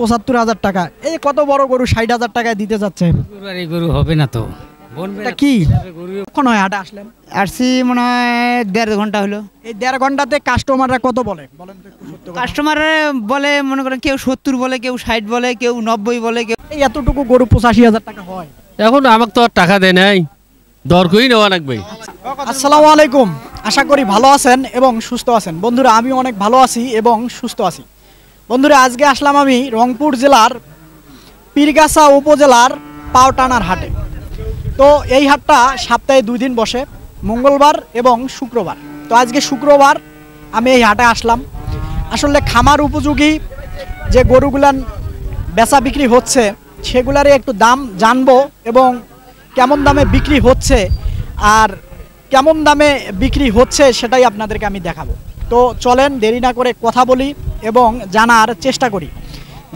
৭৫,০০০ টাকা। এই কত বড় গরু ৬০,০০০ টাকায় দিতে যাচ্ছে? এই গরু হবে না তো। এটা কি কখন হয় হাটে আসলেন? আসছি মনে হয় ১.৫ ঘন্টা হলো। এই ১.৫ ঘন্টাতে কাস্টমাররা কত বলে বলেন তো একটু সত্য কথা। কাস্টমার বলে মনে করেন কেউ ৭০ বলে, কেউ ৬০ বলে, কেউ ৯০ বলে, কেউ। এই এতটুকু গরু ৮৫,০০০ টাকা হয়? এখন আমাকে তো আর টাকা দেয় নাই, দর করেই নেওয়া লাগবে। আসসালামু আলাইকুম, আশা করি ভালো আছেন এবং সুস্থ আছেন। বন্ধুরা আমি অনেক ভালো আছি এবং সুস্থ আছি। বন্ধুরা আজকে আসলাম আমি রংপুর জেলার পীরগাছা উপজেলার পাওটানার হাটে। তো এই হাটটা সপ্তাহে 2 দিন বসে, মঙ্গলবার এবং শুক্রবার। তো আজকে শুক্রবার আমি এই হাটে আসলাম। আসলে খামার উপযোগী যে গরুগুলান বেচা বিক্রি হচ্ছে সেগুলারই একটু দাম জানবো এবং কেমন দামে বিক্রি হচ্ছে আর কেমন দামে বিক্রি হচ্ছে সেটাই আপনাদেরকে আমি দেখাবো। তো চলেন দেরি না করে কথা বলি এবং জানার চেষ্টা করি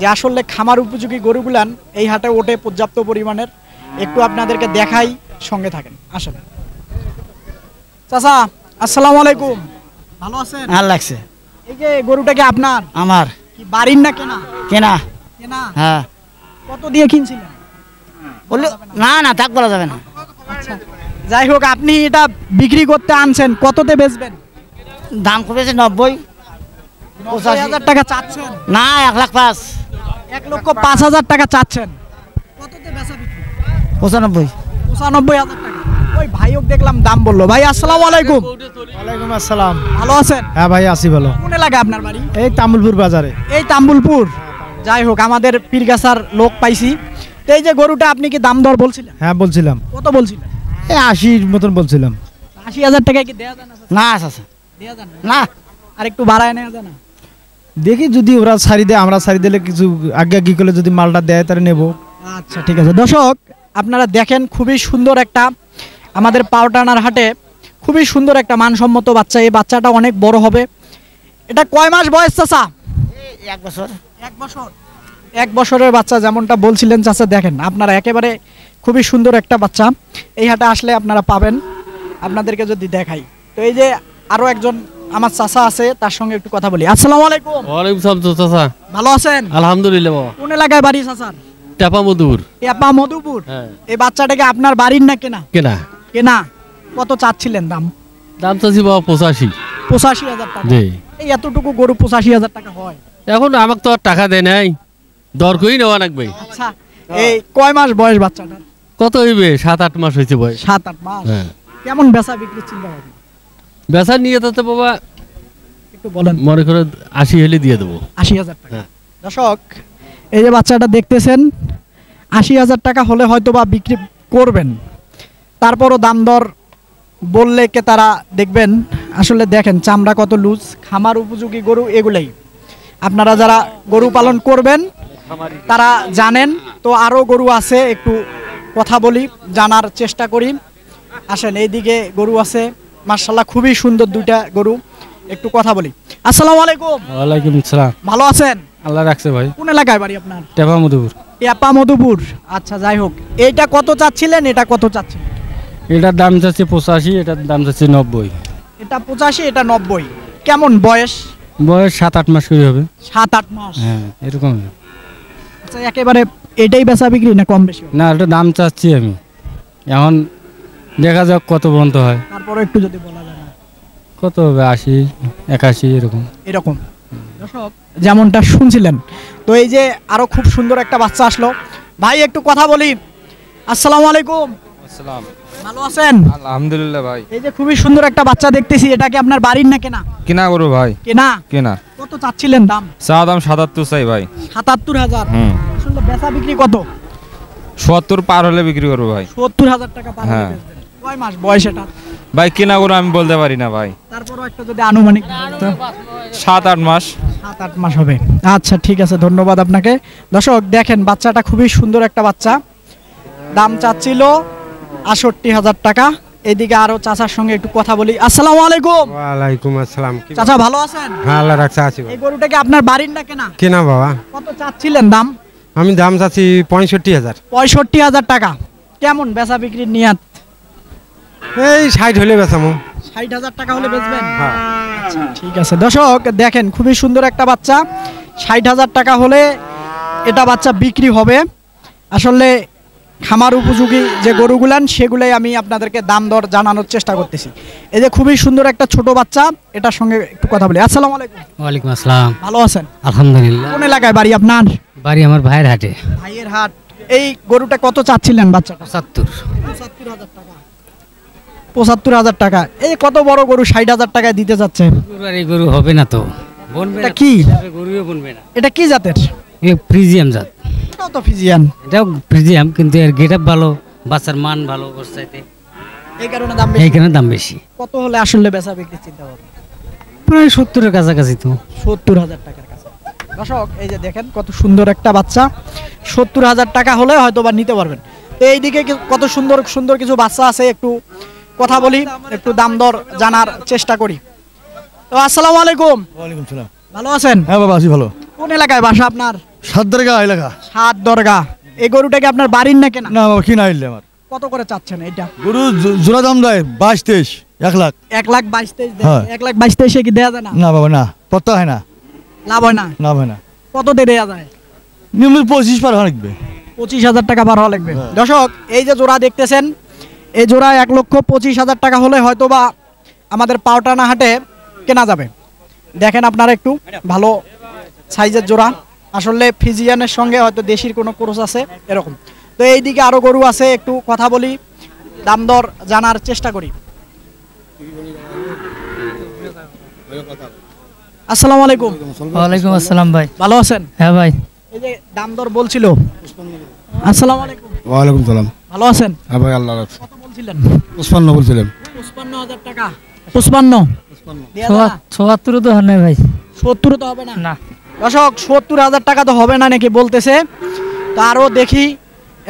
যে আসলে খামার উপযোগী গরুগুলান এই হাটে ওঠে পর্যাপ্ত পরিমাণের। একটু আপনাদেরকে দেখাই, সঙ্গে থাকেন, আসেন। চাচা আসসালামু আলাইকুম, ভালো আছেন? ভাল লাগছে। এই যে গরুটা কি আপনার? আমার কি বাড়ির না কেনা? কেনা। কেনা? হ্যাঁ। কত দিয়ে কিনছিলেন? বললো না না, তাক বলা যাবে না। আচ্ছা যাই হোক, আপনি এটা বিক্রি করতে আনছেন, কততে বেচবেন? দাম কমেছে ৯০। ৯০,০০০ টাকা চাচ্ছেন? না, ১,৫,০০০। ১,৫০০০০ টাকা চাচ্ছেন, কততে বেচা বিক্রি? ৯৫। ৯৫,০০০ টাকা। ওই ভাইও দেখলাম দাম বললো। ভাই আসসালামু আলাইকুম। ওয়ালাইকুম আসসালাম। ভালো আছেন? হ্যাঁ ভাই আছি ভালো। কোন এলাকায় আপনার বাড়ি? এই তাম্বুলপুর বাজারে। এই তাম্বুলপুর। যাই হোক, আমাদের পীরগাছার লোক পাইছি। তো এই যে গরুটা আপনি কি দাম দর বলছিলেন? হ্যাঁ বলছিলাম, কত বলছিলেন? এই ৮০ মতন বলছিলাম। ৮০,০০০ টাকায় কি দেয়া যায় না? না আচ্ছা দেয়া যায় না? না, আর একটু বাড়ায় নেওয়া যায় না? দেখি যদি ওরা ছাড়ি দেয়, আমরা ছাড়ি দিলে কিছু আগে আগে করলে যদি মালটা দেয় তাহলে নেবো। আচ্ছা ঠিক আছে। দর্শক আপনারা দেখেন, খুবই সুন্দর একটা আমাদের পাওটানার হাটে খুবই সুন্দর একটা মানসম্মত বাচ্চা। এই বাচ্চাটা অনেক বড় হবে। এটা কয় মাস বয়স চাচা? ১ বছর। 1 বছর। 1 বছরের বাচ্চা যেমনটা বলছিলেন চাচা, দেখেন আপনারা একেবারে খুবই সুন্দর একটা বাচ্চা এই হাটে আসলে আপনারা পাবেন। আপনাদেরকে যদি দেখাই, তো এই যে আরো একজন আমার চাচা আছে, তার সঙ্গে একটু কথা বলি। আসসালামু আলাইকুম। ওয়ালাইকুম সালাম চাচা। ভালো আছেন? আলহামদুলিল্লাহ বাবা। কোন এলাকায় বাড়ি চাচার? টেপা মধুর। টেপা মধুপুর। হ্যাঁ। এই বাচ্চাটাকে আপনার বাড়ির না কেনা? কেনা। কেনা। কত চাচ্ছিলেন দাম? দাম চাচ্ছি বাবা ৮৫। ৮৫,০০০ টাকা। জি। এই এতটুকু গরু ৮৫,০০০ টাকা হয়? এখন আমাকে তো আর টাকা দেয় নাই, দর করেই নেওয়া লাগবে। আচ্ছা এই কয় মাস বয়স বাচ্চাটার? কত হইবে? ৭-৮ মাস হয়েছে বয়স। ৭-৮ মাস। হ্যাঁ। কেমন বেচা বিক্রি চিন্তা ভাবনা? বেচা নিয়ে তো বাবা একটু বলেন। মনে করে ৮০ হলে দিয়ে দেবো। ৮০,০০০ টাকা। হ্যাঁ। দর্শক এই যে বাচ্চাটা দেখতেছেন, ৮০,০০০ টাকা হলে হয়তো বা বিক্রি করবেন। তারপরও দাম দর বললে কে তারা দেখবেন। আসলে দেখেন চামড়া কত লুজ, খামার উপযোগী গরু এগুলাই। আপনারা যারা গরু পালন করবেন তারা জানেন। তো আরও গরু আছে, একটু কথা বলি, জানার চেষ্টা করি। আসেন, এইদিকে গরু আছে মাশাআল্লাহ, খুবই সুন্দর দুইটা গরু, একটু কথা বলি। আসসালামু আলাইকুম। ওয়ালাইকুম আসসালাম। ভালো আছেন? আল্লাহ রাখছে ভাই। কোন এলাকায় বাড়ি আপনার? টেপা মধুপুর। টেপা মধুপুর। আচ্ছা যাই হোক, এইটা কত চাচ্ছিলেন, এটা কত চাচ্ছিলেন? এটার দাম চাচ্ছে ৮৫, এটার দাম চাচ্ছে ৯০। এটা ৮৫, এটা ৯০। কেমন বয়স? বয়স ৭-৮ মাস করে হবে। ৭-৮ মাস। হ্যাঁ এরকম। আচ্ছা একেবারে এটাই বেচা বিক্রি না কম বেশি? না, এটা দাম চাচ্ছি আমি, এখন দেখা যাক কত পর্যন্ত হয়। তারপরে একটু যদি বলা যায় না কত হবে? ৮০, ৮১ এরকম। এরকম। দর্শক যেমনটা শুনছিলেন, তো এই যে আরো খুব সুন্দর একটা বাচ্চা আসলো। ভাই একটু কথা বলি। আসসালামু আলাইকুম। আসসালাম। ভালো আছেন? আলহামদুলিল্লাহ ভাই। এই যে খুবই সুন্দর একটা বাচ্চা দেখতেছি, এটা কি আপনার বাড়ির না কেনা? কিনা করো ভাই। কেনা। কেনা। কত চাচ্ছিলেন দাম? চা দাম ৭৭ চাই ভাই। ৭৭,০০০। আসলে বেচা বিক্রি কত? ৭০ পার হলে বিক্রি করবো ভাই। ৭০,০০০ টাকা পার হলে হ্যাঁ। বেচবেন। কয় মাস বয়স এটা? ভাই কিনা করো আমি বলতে পারি না ভাই। তারপরও একটা যদি আনুমানিক ৭-৮ মাস। ৭-৮ মাস হবে। আচ্ছা ঠিক আছে, ধন্যবাদ আপনাকে। দর্শক দেখেন বাচ্চাটা খুবই সুন্দর একটা বাচ্চা, দাম চাচ্ছিল ৬৮,০০০ টাকা। এদিকে আরো চাচার সঙ্গে একটু কথা বলি। আসসালামু আলাইকুম। ওয়ালাইকুম আসসালাম। চাচা ভালো আছেন? হ্যাঁ আল্লাহ রাখছে আছি। এই গরুটা কি আপনার বাড়ির না কেনা? কেনা বাবা। কত চাচ্ছিলেন দাম? আমি দাম চাচ্ছি ৬৫,০০০। ৬৫,০০০ টাকা। কেমন বেচা বিক্রির নিয়াত? এই ৬০ হলে বেচামো। ৬০,০০০ টাকা হলে বেচবেন? হ্যাঁ। আচ্ছা ঠিক আছে। দর্শক দেখেন খুবই সুন্দর একটা বাচ্চা, ৬০,০০০ টাকা হলে এটা বাচ্চা বিক্রি হবে। আসলে খামার উপযোগী যে গরুগুলান সেগুলাই আমি আপনাদেরকে দাম দর জানানোর চেষ্টা করতেছি। এই যে খুবই সুন্দর একটা ছোট বাচ্চা, এটার সঙ্গে একটু কথা বলি। আসসালামু আলাইকুম। ওয়ালাইকুম আসসালাম। ভালো আছেন? আলহামদুলিল্লাহ। কোন এলাকায় বাড়ি আপনার? বাড়ি আমার ভাইয়ের হাটে। ভাইয়ের হাট। এই গরুটা কত চাচ্ছিলেন বাচ্চাটা? ৭৫। ৭৫,০০০ টাকা। ৭৫,০০০ টাকা। এই কত বড় গরু ৬০,০০০ টাকায় দিতে যাচ্ছে? এই গরু হবে না তো, বনবে এটা না, কি? গরুও বনবে না। এটা কি জাতের? এ ফ্রিজিয়াম জাত। এটাও তো ফিজিয়ান। এটাও ফ্রিজিয়াম, কিন্তু এর গেটআপ ভালো, বাচ্চার মান ভালো, ওর চাইতে এই কারণে দাম বেশি। এইখানে দাম বেশি। কত হলে আসলে বেচা বিক্রি চিন্তা ভাবনা? প্রায় ৭০-এর কাছাকাছি তো। ৭০,০০০ টাকার কাছে। দর্শক এই যে দেখেন কত সুন্দর একটা বাচ্চা, ৭০,০০০ টাকা হলে হয়তো বা নিতে পারবেন। তো এইদিকে কত সুন্দর সুন্দর কিছু বাচ্চা আছে, একটু কথা বলি, একটু দাম দর জানার চেষ্টা করি। তো আসসালামু আলাইকুম। ওয়ালাইকুম সালাম। ভালো আছেন? হ্যাঁ বাবা আছি ভালো। কোন এলাকায় বাসা আপনার? সাতদরগা এলাকা। সাত দরগা। এই গরুটা কি আপনার বাড়ির না কেনা? না বাবা কিনা আইলে আমার। কত করে চাচ্ছেন এটা? গরু জোড়া দাম দেয় 22-23, 1 লাখ। 1,22,23 দেয়। হ্যাঁ। 1,22,23 কি দেয়া যায় না? না বাবা না, পত্তা হয় না, লাভ হয় না। লাভ হয় না। কত দিয়ে দেয়া যায়? নিম্ন 25 পার হওয়া লাগবে। 25,000 টাকা বার হওয়া লাগবে। দর্শক এই যে জোড়া দেখতেছেন, এই জোড়া 1,25,000 টাকা হলে হয়তো বা আমাদের পাওটানা হাটে কেনা যাবে। দেখেন আপনারা একটু ভালো সাইজের জোড়া। আসলে ফিজিয়ানের সঙ্গে হয়তো দেশির কোনো ক্রস আছে এরকম। তো এইদিকে আরো গরু আছে, একটু কথা বলি, দাম দর জানার চেষ্টা করি। আসসালামু আলাইকুম। ওয়ালাইকুম আসসালাম ভাই। ভালো আছেন? হ্যাঁ ভাই। এই যে দাম দর বলছিল। আসসালামু আলাইকুম। ওয়ালাইকুম সালাম। ভালো আছেন? হ্যাঁ ভাই, আল্লাহ রাখছে। কত বলছিলেন? 55 বলছিলাম। 55,000 টাকা। 55 দেয়া যায় না? ৭৪ তো হয় না ভাই। 70 তো হবে না। না। দর্শক 70,000 টাকা তো হবে না নাকি বলতেছে। তো আরও দেখি,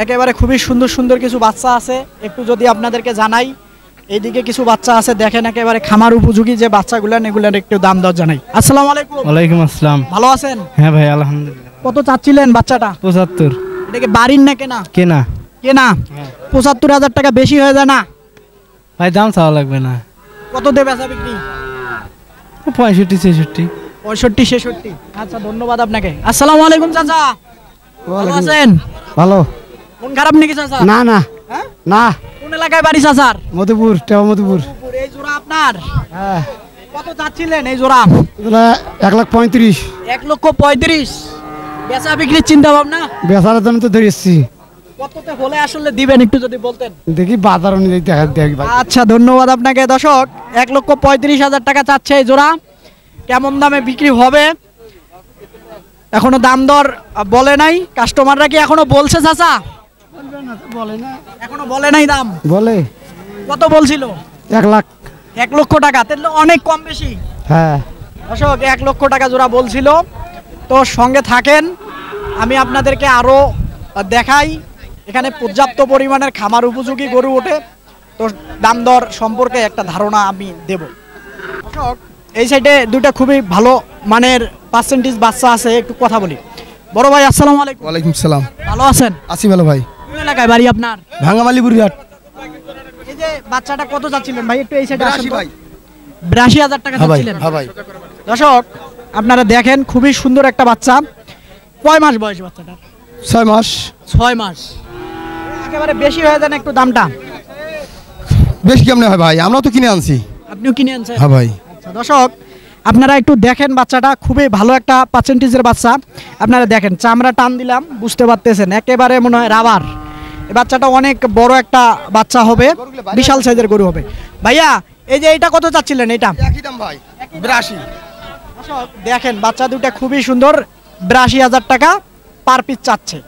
একেবারে খুবই সুন্দর সুন্দর কিছু বাচ্চা আছে, একটু যদি আপনাদেরকে জানাই। এইদিকে কিছু বাচ্চা আছে, দেখেন একেবারে খামার উপযোগী যে বাচ্চাগুলো, এগুলোর একটু দাম দর জানাই। আসসালামু আলাইকুম। ওয়ালাইকুম আসসালাম। ভালো আছেন? হ্যাঁ ভাই আলহামদুলিল্লাহ। কত চাচ্ছিলেন বাচ্চাটা? 75 এটা কি বাড়ির না কেনা? কেনা। কেনা। 75,000 টাকা বেশি হয়ে যায় না? ভাই দাম চাওয়া লাগবে না। কত দেবে বেচা বিক্রি? 65-66। 65-66। আচ্ছা ধন্যবাদ আপনাকে। আসসালামু আলাইকুম চাচা। ভালো আছেন? ভালো। মন খারাপ নাকি চাচা? না না হ্যাঁ? না। কোন এলাকায় বাড়ি চাচার? মধুপুর, টেবা মধুপুর। এই জোড়া আপনার? হ্যাঁ। কত চাচ্ছিলেন এই জোড়া? 1,35,000। 1,35,000। বেচা বিক্রির চিন্তা ভাবনা? বেচার দাম তো ধরে এসছি, কততে হলে আসলে দিবেন একটু যদি বলতেন। দেখি বাজার অনুযায়ী দেখা দেখি ভাই। আচ্ছা ধন্যবাদ আপনাকে। দর্শক 1,35,000 টাকা চাচ্ছে এই জোড়া। কেমন দামে বিক্রি হবে এখনো দাম দর বলে নাই। কাস্টমাররা কি এখনো বলছে চাচা? এখনো বলে নাই দাম? বলে কত বলছিল? 1 লাখ। 1 লক্ষ টাকা, তাহলে অনেক কম বেশি। হ্যাঁ। দর্শক 1 লক্ষ টাকা জোড়া বলছিল। তো সঙ্গে থাকেন, আমি আপনাদেরকে আরো দেখাই। এখানে পর্যাপ্ত পরিমাণের খামার উপযোগী গরু ওঠে, তো দাম দর সম্পর্কে একটা ধারণা আমি দেব। দর্শক এই সাইডে দুইটা খুবই ভালো মানের পার্সেন্টেজ বাচ্চা আছে, একটু কথা বলি। বড় ভাই আসসালামু আলাইকুম। ওয়ালাইকুম সালাম। ভালো আছেন? আছি ভালো ভাই। কোন এলাকায় বাড়ি আপনার? ভাঙ্গামালি বুড়িহাট। এই যে বাচ্চাটা কত চাচ্ছিলেন ভাই? একটু এই সাইডে আসেন তো। ভাই। 82,000 টাকা হ্যাঁ ভাই, চাচ্ছিলেন। হ্যাঁ ভাই। দর্শক আপনারা দেখেন খুবই সুন্দর একটা বাচ্চা। কয় মাস বয়স বাচ্চাটার? 6 মাস। 6 মাস। একেবারে বেশি হয়ে যায় না একটু দামটা? বেশ কেমনে হয় ভাই, আমরা তো কিনে আনছি। আপনিও কিনে আনছেন? হ্যাঁ ভাই। আচ্ছা দর্শক আপনারা একটু দেখেন, বাচ্চাটা খুবই ভালো একটা পার্সেন্টেজের বাচ্চা। আপনারা দেখেন, চামড়া টান দিলাম বুঝতে পারতেছেন, একেবারে মনে হয় রাবার। এই বাচ্চাটা অনেক বড় একটা বাচ্চা হবে, বিশাল সাইজের গরু হবে। ভাইয়া এই যে এটা কত চাচ্ছিলেন? এটা একই দাম ভাই, 82। দর্শক দেখেন বাচ্চা দুটা খুবই সুন্দর, 82,000 টাকা পার পিস চাচ্ছে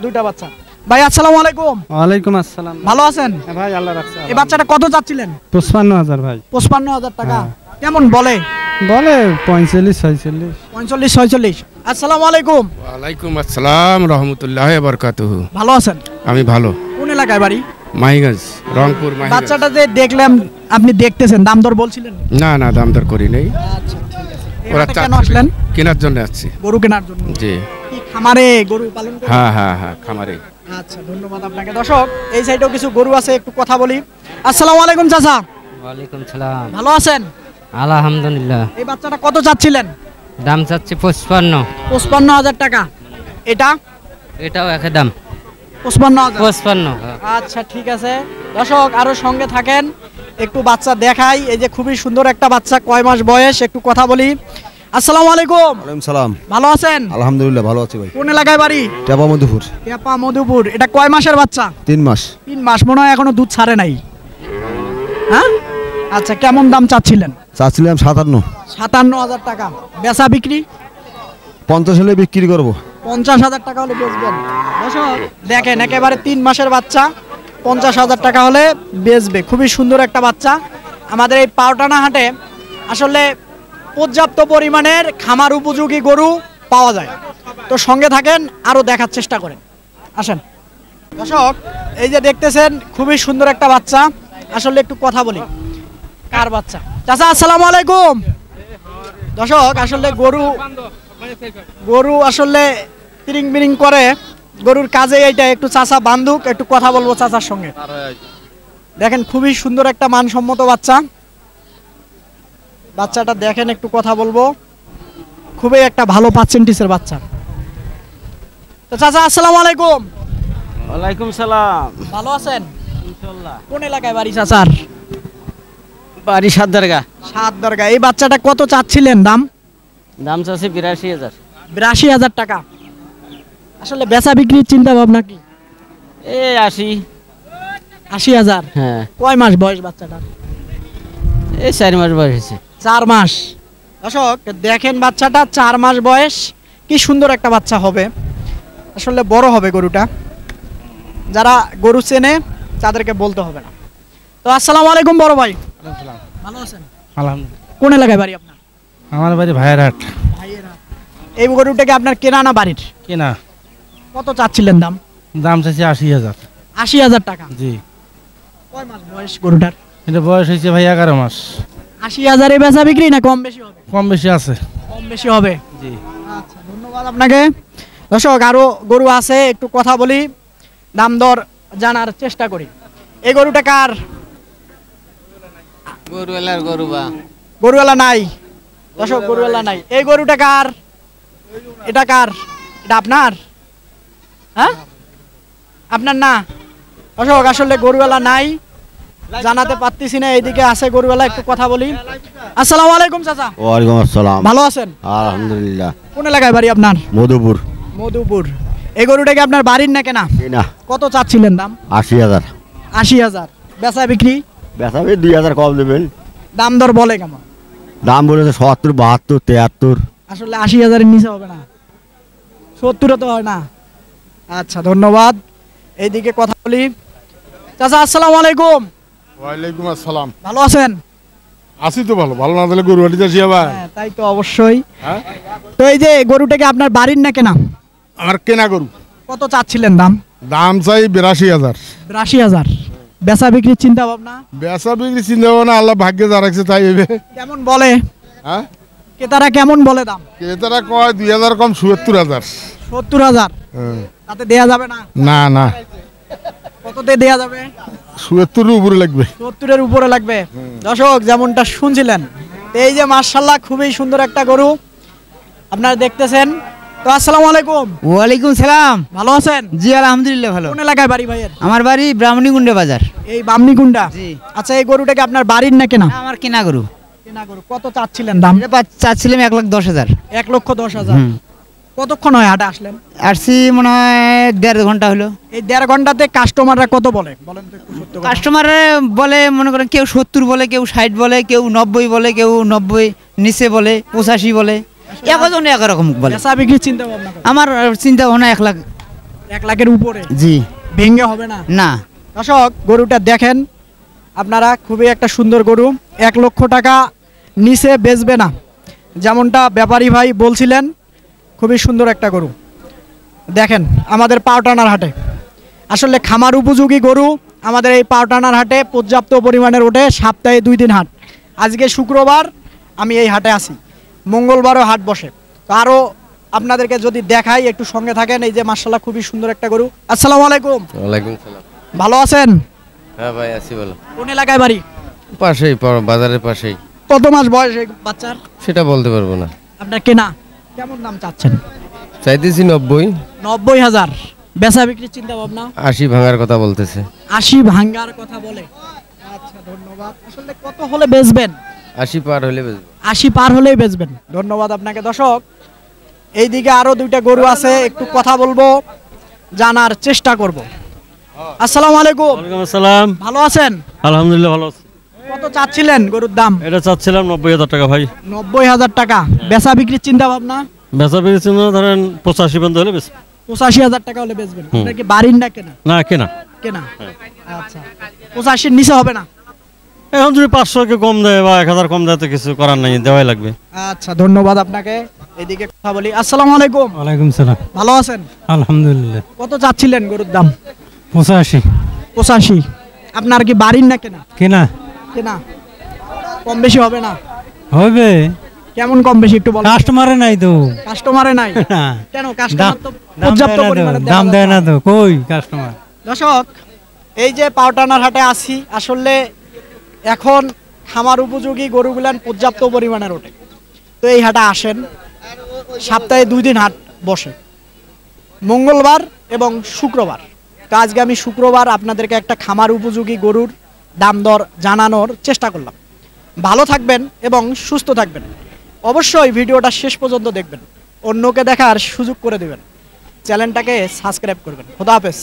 দুইটা বাচ্চা। ভাই আসসালামু আলাইকুম। ওয়ালাইকুম আসসালাম। ভালো আছেন? হ্যাঁ ভাই আল্লাহ রাখছে। এই বাচ্চাটা কত চাচ্ছিলেন? 55,000 ভাই। 55,000 টাকা। কেমন বলে? বলে 45-46। 45-46। আসসালামু আলাইকুম। ওয়ালাইকুম আসসালাম রহমতুল্লাহ বারকাতুহু। ভালো আছেন? আমি ভালো। কোন এলাকায় বাড়ি? মাহিগঞ্জ, রংপুর মাহিগঞ্জ। বাচ্চাটা যে দেখলাম আপনি দেখতেছেন, দাম দর বলছিলেন? না না, দাম দর করি নাই। আচ্ছা ঠিক আছে। ওরা কেন চাচ্ছে আসলেন? কেনার জন্য আসছি। গরু কেনার জন্য? জি। কি খামারে গরু পালন করেন? হ্যাঁ হ্যাঁ হ্যাঁ, খামারে। আচ্ছা ধন্যবাদ আপনাকে। দর্শক এই সাইডেও কিছু গরু আছে, একটু কথা বলি। আসসালামু আলাইকুম চাচা। ওয়ালাইকুম সালাম। ভালো আছেন? আলহামদুলিল্লাহ। এই বাচ্চাটা কত চাচ্ছিলেন? দাম চাচ্ছি 55। 55,000 টাকা। এটা এটাও একই দাম 55,000। 55। আচ্ছা ঠিক আছে দর্শক আরো সঙ্গে থাকেন, একটু বাচ্চা দেখাই। এই যে খুবই সুন্দর একটা বাচ্চা, কয় মাস বয়স একটু কথা বলি। আসসালামু আলাইকুম। ওয়ালাইকুম সালাম। ভালো আছেন? আলহামদুলিল্লাহ ভালো আছি ভাই। কোন এলাকায় বাড়ি? টেপা মধুপুর। টেপা মধুপুর। এটা কয় মাসের বাচ্চা? 3 মাস। 3 মাস, মনে হয় এখনো দুধ ছাড়ে নাই। হ্যাঁ আচ্ছা, কেমন দাম চাচ্ছিলেন? চাচ্ছিলাম 57। 57,000 টাকা। বেচা বিক্রি? 50 হলে বিক্রি করব। 50,000 টাকা হলে বেচবেন। দর্শক দেখেন একেবারে 3 মাসের বাচ্চা 50,000 টাকা হলে বেচবে। খুবই সুন্দর একটা বাচ্চা। আমাদের এই পাওটানা হাটে আসলে পর্যাপ্ত পরিমাণের খামার উপযোগী গরু পাওয়া যায়। তো সঙ্গে থাকেন, আরো দেখার চেষ্টা করেন। আসেন দর্শক, এই যে দেখতেছেন খুবই সুন্দর একটা বাচ্চা। আসলে একটু কথা বলি, কার বাচ্চা? চাচা আসসালামু আলাইকুম। দর্শক আসলে গরু আসলে তিরিং বিরিং করে, গরুর কাজে এইটা। একটু চাচা বান্ধুক, একটু কথা বলবো চাচার সঙ্গে। দেখেন খুবই সুন্দর একটা মানসম্মত বাচ্চা। বাচ্চাটা দেখেন, একটু কথা বলবো। খুবই একটা ভালো পার্সেন্টেজের বাচ্চা। তো চাচা আসসালামু আলাইকুম। ওয়ালাইকুম সালাম। ভালো আছেন? ইনশাআল্লাহ। কোন এলাকায় বাড়ি চাচার? বাড়ি সাতদারগা। সাতদরগা। এই বাচ্চাটা কত চাচ্ছিলেন দাম? দাম চাচ্ছে 82,000। 82,000 টাকা। আসলে বেচা বিক্রির চিন্তা ভাবনা কি? এই 80। 80,000। হ্যাঁ, কয় মাস বয়স বাচ্চাটার? এই 4 মাস বয়স হয়েছে। 4 মাস। দর্শক দেখেন বাচ্চাটা 4 মাস বয়স, কি সুন্দর একটা বাচ্চা হবে। আসলে বড় হবে গরুটা, যারা গরু চেনে তাদেরকে বলতে হবে না। তো আসসালামু আলাইকুম বড় ভাই। ভালো আছেন? আলহামদুলিল্লাহ। কোন এলাকায় বাড়ি আপনার? আমার বাড়ি ভাইয়েরহাট। ভাইয়েরা। এই গরুটাকে আপনার কেনা না বাড়ির? কেনা। কত চাচ্ছিলেন দাম? দাম চাইছে 80,000। 80,000 টাকা। জি। কয় মাস বয়স গরুটার? এটা বয়স হয়েছে ভাই 11 মাস। 80,000 এ বেচা বিক্রি না কম বেশি হবে? কম বেশি আছে। কম বেশি হবে। জি। আচ্ছা ধন্যবাদ আপনাকে। দর্শক আরো গরু আছে, একটু কথা বলি, দাম দর জানার চেষ্টা করি। এই গরুটা কার? গরুওয়ালার গরু বা গরুওয়ালা নাই। দর্শক গরুওয়ালা নাই। এই গরুটা কার? এটা কার? এটা আপনার? হ্যাঁ আপনার না? দর্শক আসলে গরুওয়ালা নাই, জানাতে পারতেছি না। এইদিকে আছে গরুওয়ালা, একটু কথা বলি। আসসালামু আলাইকুম চাচা। ওয়ালাইকুম আসসালাম। ভালো আছেন? আলহামদুলিল্লাহ। কোন এলাকায় বাড়ি আপনার? মধুপুর। মধুপুর। এই গরুটা কি আপনার বাড়ির না কেনা? কেনা। কত চাচ্ছিলেন দাম? 80,000। 80,000। বেচা বিক্রি? বেচাবে 2,000 কম দেবেন। দাম দর বলে কেমন? দাম বলেছে 70, 72, 73। আসলে 80,000 এর নিচে হবে না, 70 তো হয় না। আচ্ছা ধন্যবাদ। এইদিকে কথা বলি। চাচা আসসালামু আলাইকুম। ওয়ালাইকুম আসসালাম। ভালো আছেন? আছি তো ভালো, ভালো না তাহলে গরু বাড়ি যাচ্ছি আবার। হ্যাঁ তাই তো অবশ্যই। হ্যাঁ, তো এই যে গরুটাকে আপনার বাড়ির না কেনা? আমার কেনা গরু। কত চাচ্ছিলেন দাম? দাম চাই 82,000। 82,000। বেচা বিক্রির চিন্তা ভাবনা? বেচা বিক্রি চিন্তা ভাবনা আল্লাহ ভাগ্যে যা রাখছে তাই হবে। কেমন বলে হ্যাঁ, ক্রেতারা, কেমন বলে দাম? ক্রেতারা কয় 2,000 কম 77,000। 70,000। তাতে দেয়া যাবে না? না না, কততে দেয়া যাবে? 77 উপরে লাগবে। 70-এর উপরে লাগবে। দর্শক যেমনটা শুনছিলেন, এই যে মাশাআল্লাহ খুবই সুন্দর একটা গরু আপনারা দেখতেছেন। তো আসসালামু আলাইকুম। ওয়ালাইকুম সালাম। ভালো আছেন? জি আলহামদুলিল্লাহ ভালো। কোন এলাকায় বাড়ি ভাইয়ের? আমার বাড়ি ব্রাহ্মণীকুণ্ডে বাজার। এই বামনিকুন্ডা। জি। আচ্ছা এই গরুটাকে আপনার বাড়ির না কেনা? আমার কেনা গরু। কেনা গরু। কত চাচ্ছিলেন দাম? এটা চাচ্ছিলাম 1,10,000। 1,10,000। কতক্ষণ হয় হাটে আসলেন? আসছি মনে হয় 1.5 ঘন্টা হলো। এই 1.5 ঘন্টাতে কাস্টমাররা কত বলে বলেন তো একটু সত্য কথা। কাস্টমার বলে মনে করেন কেউ 70 বলে, কেউ 60 বলে, কেউ 90 বলে, কেউ 90 নিচে বলে, 85 বলে, একজন একরকম বলে। বেচা বিক্রির চিন্তা ভাবনা করেন? আমার চিন্তা ভাবনা 1 লাখ। 1 লাখের উপরে? জি। ভেঙে হবে না? না। দর্শক গরুটা দেখেন আপনারা, খুবই একটা সুন্দর গরু। 1 লক্ষ টাকা নিচে বেচবে না, যেমনটা ব্যাপারী ভাই বলছিলেন। খুবই সুন্দর একটা গরু। দেখেন আমাদের পাওটানার হাটে আসলে খামার উপযোগী গরু আমাদের এই পাওটানার হাটে পর্যাপ্ত পরিমাণের ওঠে। সপ্তাহে 2 দিন হাট। আজকে শুক্রবার, আমি এই হাটে আছি। মঙ্গলবারও হাট বসে। তো আরও আপনাদেরকে যদি দেখাই, একটু সঙ্গে থাকেন। এই যে মাশাআল্লাহ খুবই সুন্দর একটা গরু। আসসালামু আলাইকুম। ওয়ালাইকুম সালাম। ভালো আছেন? হ্যাঁ ভাই আছি বলো। কোন এলাকায় বাড়ি? পাশেই বাজারের পাশেই। কত মাস বয়স এই বাচ্চার? সেটা বলতে পারবো না। আপনার কেনা? কেমন দাম চাচ্ছেন? চাইতেছি 90, 90,000 বেচা বিক্রির চিন্তা ভাবনা 80 ভাঙার কথা বলতেছে। 80 ভাঙ্গার কথা বলে। আচ্ছা ধন্যবাদ। আসলে কত হলে বেচবেন? 80 পার হলে বেচবো। 80 পার হলেই বেচবেন। ধন্যবাদ আপনাকে। দর্শক এইদিকে আরো দুইটা গরু আছে, একটু কথা বলবো, জানার চেষ্টা করব। আসসালামু আলাইকুম। ওয়ালাইকুম আসসালাম। ভালো আছেন? আলহামদুলিল্লাহ ভালো আছি। কত চাচ্ছিলেন গরুর দাম? এটা চাচ্ছিলাম 90,000 টাকা ভাই। 90,000 টাকা। বেচা বিক্রির চিন্তা ভাবনা? বেচা পেয়েছি না, ধরেন 85 পর্যন্ত হলে বেশ। 85,000 টাকা হলে বেচবেন। আপনার কি বাড়ির না কেনা? না কেনা। কেনা। আচ্ছা 85 এর নিচে হবে না? এখন যদি 500 কে কম দেয় বা 1000 কম দেয় তো কিছু করার নাই, দেওয়াই লাগবে। আচ্ছা ধন্যবাদ আপনাকে। এদিকে কথা বলি। আসসালামু আলাইকুম। ওয়ালাইকুম সালাম। ভালো আছেন? আলহামদুলিল্লাহ। কত চাচ্ছিলেন গরুর দাম? 85 85। আপনার কি বাড়ির না কেনা? কেনা কেনা। কম বেশি হবে না? হবে, কেমন কম বেশি একটু বলেন। কাস্টমারে নাই তো। কাস্টমারে নাই? কেন? কাস্টমার তো পর্যাপ্ত পরিমাণে দাম দেয় না তো, কই কাস্টমার। দর্শক এই যে পাউটানার হাটে আসি, আসলে এখন খামার উপযোগী গরুগুলান পর্যাপ্ত পরিমাণের ওঠে। তো এই হাটে আসেন, সপ্তাহে 2 দিন হাট বসে, মঙ্গলবার এবং শুক্রবার। তো আজকে আমি শুক্রবার আপনাদেরকে একটা খামার উপযোগী গরুর দাম দর জানানোর চেষ্টা করলাম। ভালো থাকবেন এবং সুস্থ থাকবেন। অবশ্যই ভিডিওটা শেষ পর্যন্ত দেখবেন, অন্যকে দেখার সুযোগ করে দেবেন, চ্যানেলটাকে সাবস্ক্রাইব করবেন। খোদা হাফেজ।